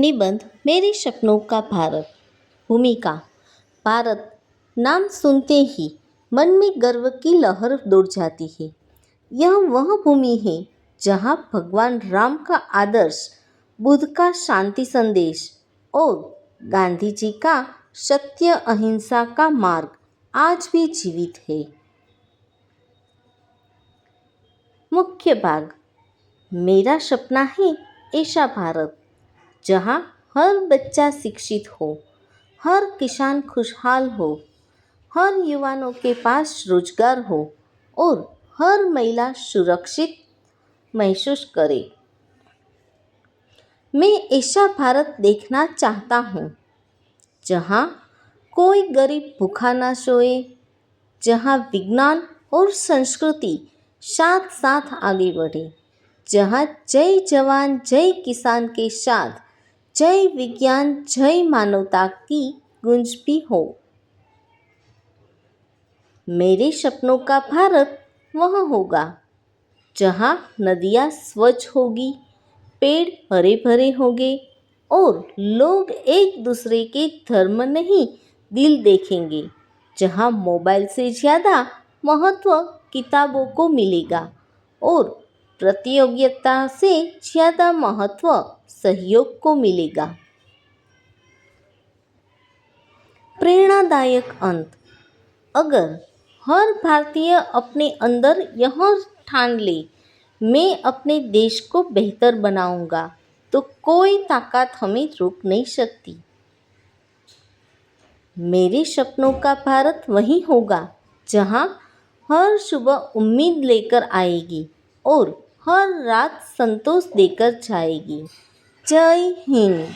निबंध मेरे सपनों का भारत। भूमिका। भारत नाम सुनते ही मन में गर्व की लहर दौड़ जाती है। यह वह भूमि है जहाँ भगवान राम का आदर्श, बुद्ध का शांति संदेश और गांधी जी का सत्य अहिंसा का मार्ग आज भी जीवित है। मुख्य भाग। मेरा सपना है ऐसा भारत जहाँ हर बच्चा शिक्षित हो, हर किसान खुशहाल हो, हर युवाओं के पास रोजगार हो और हर महिला सुरक्षित महसूस करे। मैं ऐसा भारत देखना चाहता हूँ जहाँ कोई गरीब भूखा ना सोए, जहाँ विज्ञान और संस्कृति साथ साथ आगे बढ़े, जहाँ जय जवान जय किसान के साथ जय विज्ञान जय मानवता की गूंज भी हो। मेरे सपनों का भारत वह होगा जहाँ नदियाँ स्वच्छ होगी, पेड़ हरे भरे होंगे और लोग एक दूसरे के धर्म नहीं दिल देखेंगे, जहाँ मोबाइल से ज़्यादा महत्व किताबों को मिलेगा और प्रतियोगिता से ज़्यादा महत्व सहयोग को मिलेगा। प्रेरणादायक अंत। अगर हर भारतीय अपने अंदर यह ठान ले, मैं अपने देश को बेहतर बनाऊंगा, तो कोई ताकत हमें रोक नहीं सकती। मेरे सपनों का भारत वही होगा जहाँ हर सुबह उम्मीद लेकर आएगी और हर रात संतोष देकर जाएगी। जय हिंद।